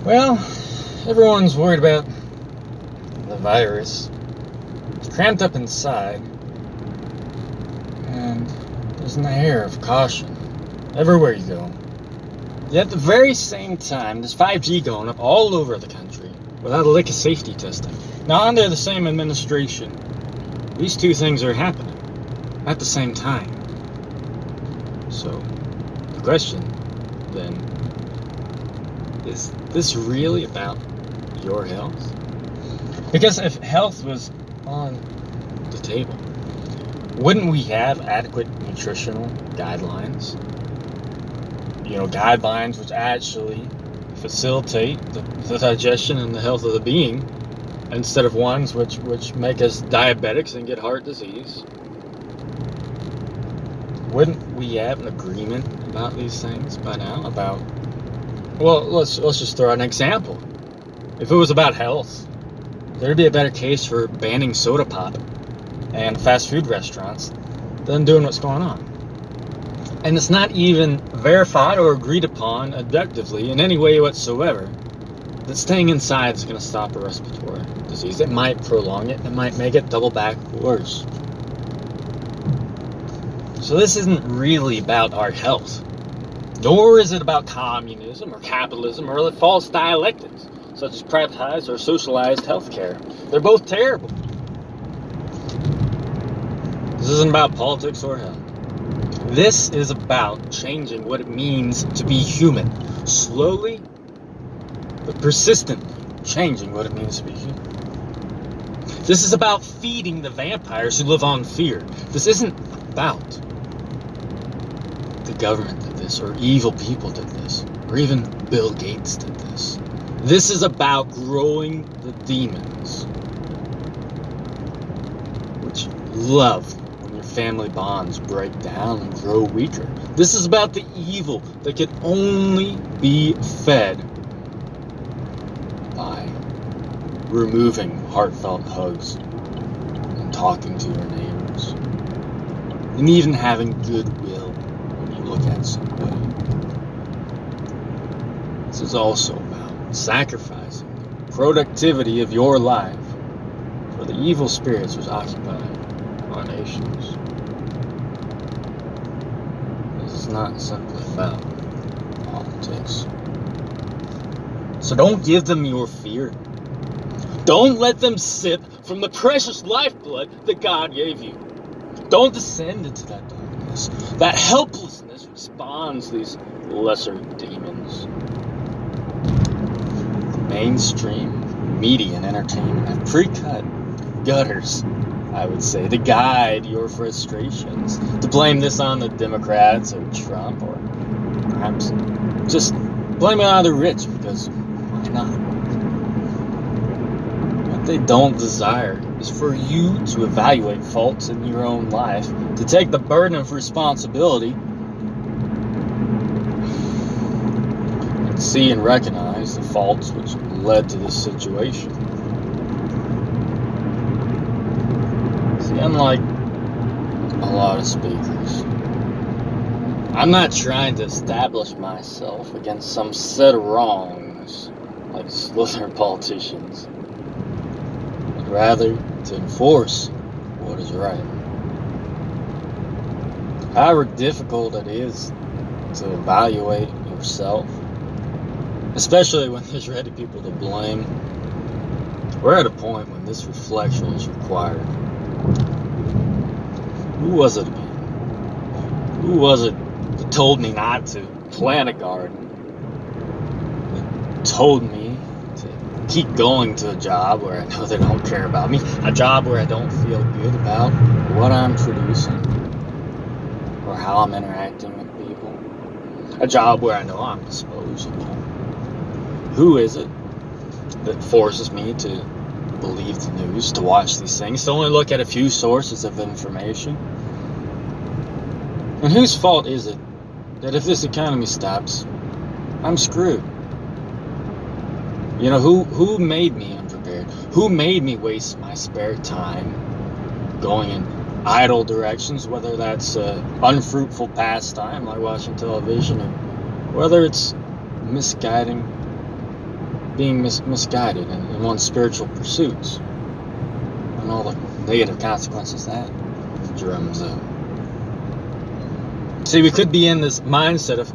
Well, everyone's worried about the virus. It's cramped up inside, and there's an air of caution everywhere you go. Yet at the very same time, there's 5G going up all over the country without a lick of safety testing. Now, under the same administration, these two things are happening at the same time. So, the question then, is this really about your health? Because if health was on the table, wouldn't we have adequate nutritional guidelines? Guidelines which actually facilitate the digestion and the health of the being, instead of ones which make us diabetics and get heart disease. Wouldn't we have an agreement about these things by now? Let's just throw out an example. If it was about health, there'd be a better case for banning soda pop and fast food restaurants than doing what's going on. And it's not even verified or agreed upon objectively in any way whatsoever that staying inside is going to stop a respiratory disease. It might prolong it. It might make it double back worse. So this isn't really about our health. Nor is it about communism or capitalism or the false dialectics, such as privatized or socialized healthcare. They're both terrible. This isn't about politics or health. This is about changing what it means to be human. Slowly, but persistently changing what it means to be human. This is about feeding the vampires who live on fear. This isn't about the government did this, or evil people did this, or even Bill Gates did this. This is about growing the demons, which love when your family bonds break down and grow weaker. This is about the evil that can only be fed by removing heartfelt hugs and talking to your neighbors, and even having goodwill when you look at somebody. This is also about sacrificing the productivity of your life for the evil spirits which occupy our nations. This is not simply about politics. So don't give them your fear. Don't let them sip from the precious lifeblood that God gave you. Don't descend into that darkness, that helplessness which spawns these lesser demons. Mainstream media and entertainment have pre-cut gutters, I would say, to guide your frustrations, to blame this on the Democrats or Trump, or perhaps just blame it on the rich, because why not? What they don't desire is for you to evaluate faults in your own life, to take the burden of responsibility, and see and recognize the faults which led to this situation. See, unlike a lot of speakers, I'm not trying to establish myself against some set of wrongs like slither politicians, but rather to enforce what is right. However difficult it is to evaluate yourself, especially when there's ready people to blame, we're at a point when this reflection is required. Who was it again? Who was it that told me not to plant a garden? That told me to keep going to a job where I know they don't care about me, a job where I don't feel good about what I'm producing or how I'm interacting with people, a job where I know I'm disposable? Who is it that forces me to believe the news, to watch these things, to only look at a few sources of information? And whose fault is it that if this economy stops, I'm screwed? Who made me unprepared? Who made me waste my spare time going in idle directions, whether that's unfruitful pastime like watching television, or whether it's misguiding being misguided in one's spiritual pursuits, and all the negative consequences that drums up. See, we could be in this mindset of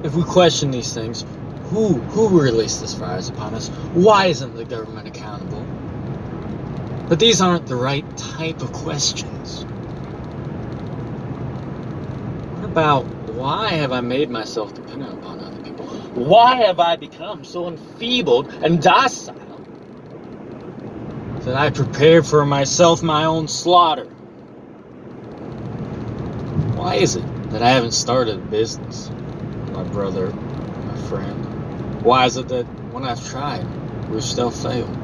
if we question these things, who released this virus upon us? Why isn't the government accountable? But these aren't the right type of questions. What about, why have I made myself dependent upon other people? Why have I become so enfeebled and docile that I prepared for myself my own slaughter? Why is it that I haven't started a business, my brother, my friend? Why is it that when I've tried, we've still failed?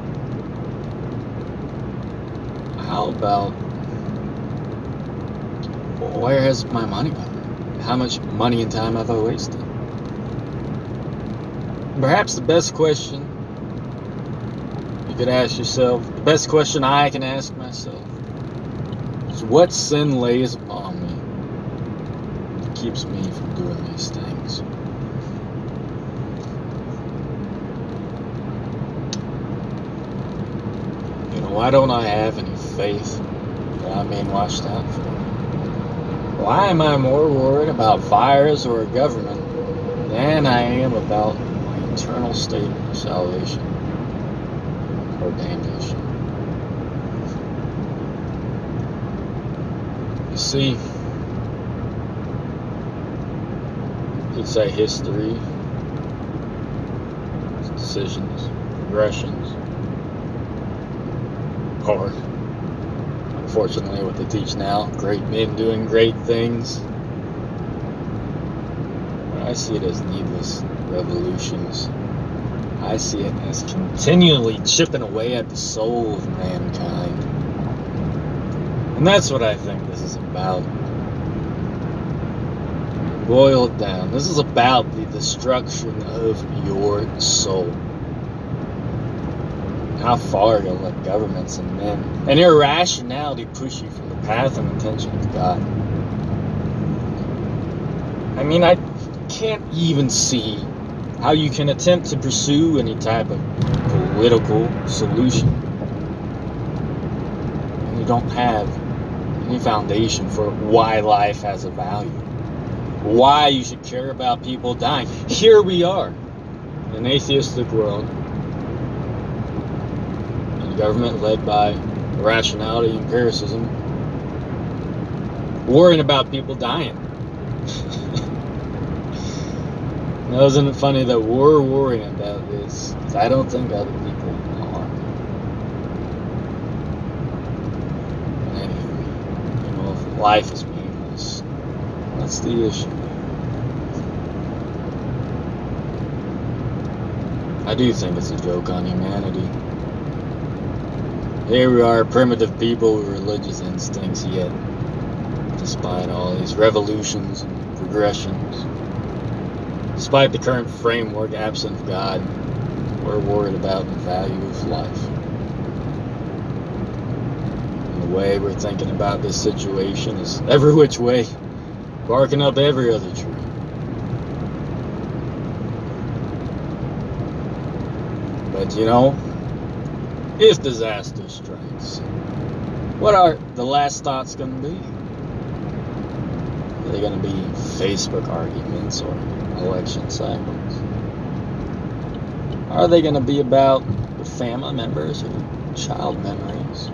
How about, where has my money gone? How much money and time have I wasted? Perhaps the best question you could ask yourself, the best question I can ask myself, is what sin lays upon me that keeps me from doing these things? You know, why don't I have any faith that I'm being watched out for? Why am I more worried about virus or a government than I am about my eternal state of salvation or damnation? You see, you could say history, decisions, progressions, or unfortunately what they teach now, great men doing great things. I see it as needless revolutions. I see it as continually chipping away at the soul of mankind. And that's what I think this is about. Boil it down. This is about the destruction of your soul. How far you'll let governments and men and irrationality push you from the path and intention of God. I mean, I can't even see how you can attempt to pursue any type of political solution when you don't have any foundation for why life has a value, why you should care about people dying. Here we are, in an atheistic world, a government led by rationality and empiricism, worrying about people dying. Now, isn't it funny that we're worrying about this? Because I don't think other people are. And anyway, you know, if life is meaningless, that's the issue. I do think it's a joke on humanity. Here we are, primitive people with religious instincts, yet, despite all these revolutions and progressions, despite the current framework absent of God, we're worried about the value of life. And the way we're thinking about this situation is every which way, barking up every other tree. But you know, if disaster strikes, what are the last thoughts going to be? Are they going to be Facebook arguments or election cycles? Are they going to be about your family members or child memories?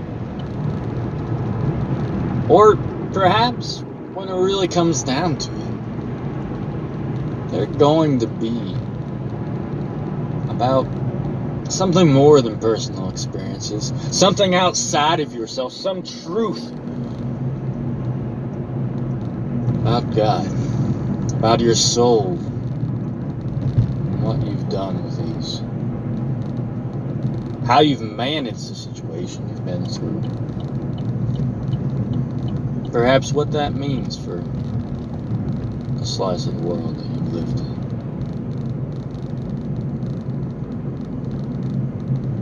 Or perhaps, when it really comes down to it, they're going to be about something more than personal experiences, something outside of yourself, some truth about God, about your soul, and what you've done with these, how you've managed the situation you've been through, perhaps what that means for the slice of the world that you've lived in.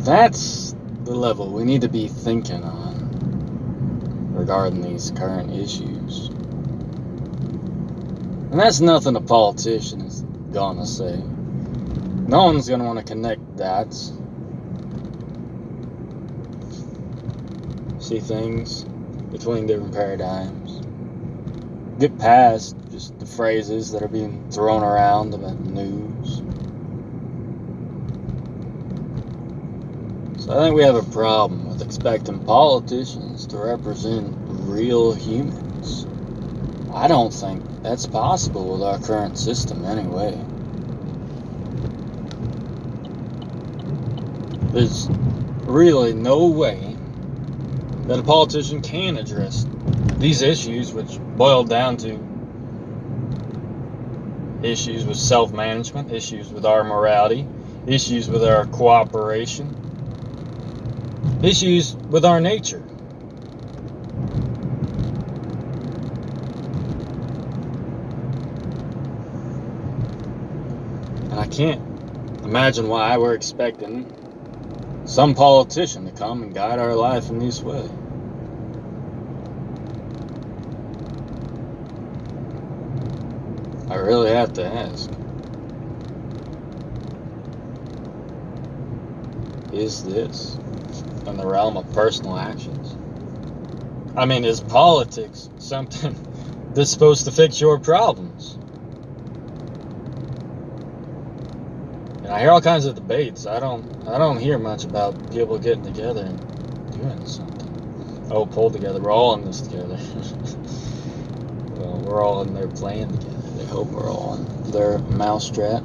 That's the level we need to be thinking on regarding these current issues. And that's nothing a politician is gonna say. No one's going to want to connect dots. See things between different paradigms. Get past just the phrases that are being thrown around about the news. So I think we have a problem with expecting politicians to represent real humans. I don't think that's possible with our current system anyway. There's really no way that a politician can address these issues, which boil down to issues with self-management, issues with our morality, issues with our cooperation, issues with our nature. And I can't imagine why we're expecting some politician to come and guide our life in this way. I really have to ask, is this in the realm of personal actions? I mean, is politics something that's supposed to fix your problems? And I hear all kinds of debates. I don't hear much about people getting together and doing something. Oh, pull together. We're all in this together. Well, we're all in there playing together. They hope we're all in their mousetrap.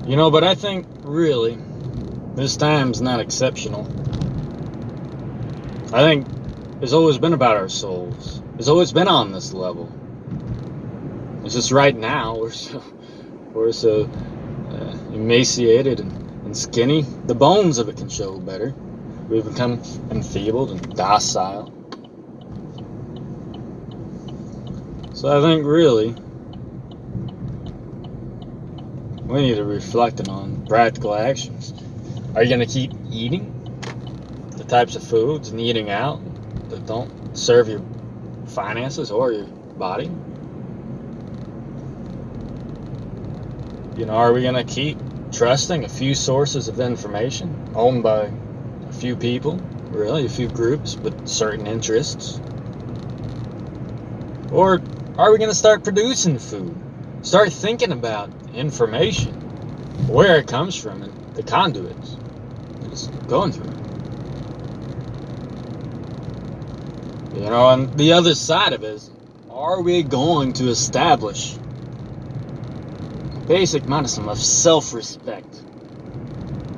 You know, but I think really this time's not exceptional. I think it's always been about our souls. It's always been on this level. It's just right now we're so emaciated and skinny. The bones of it can show better. We've become enfeebled and docile. So I think really we need to be reflecting on practical actions. Are you going to keep eating the types of foods and eating out that don't serve your finances or your body? You know, are we going to keep trusting a few sources of information owned by a few people, really, a few groups with certain interests? Or are we going to start producing food? Start thinking about information, where it comes from, and the conduits that it's going through. You know, and the other side of it is, are we going to establish a basic minimum of self-respect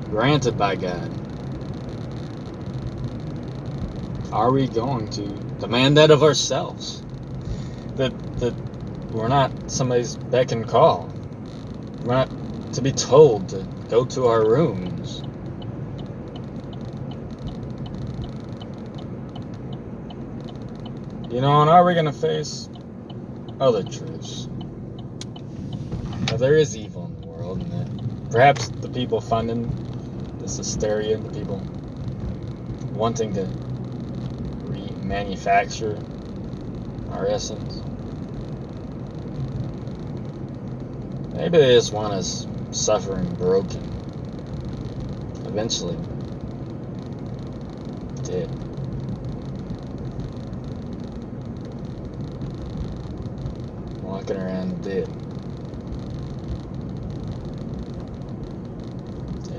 granted by God? Are we going to demand that of ourselves? That we're not somebody's beck and call. We're not to be told to go to our rooms. You know, and are we going to face other truths? That there is evil in the world, and that perhaps the people funding this hysteria, the people wanting to remanufacture our essence, maybe they just want us suffering broken, eventually dead. Walking around dead.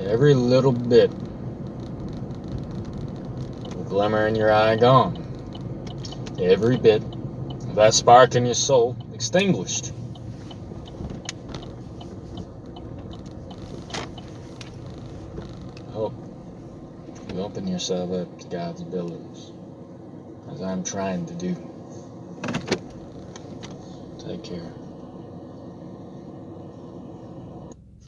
Every little bit of glimmer in your eye gone. Every bit of that spark in your soul extinguished. I hope you open yourself up to God's abilities, as I'm trying to do. Take care.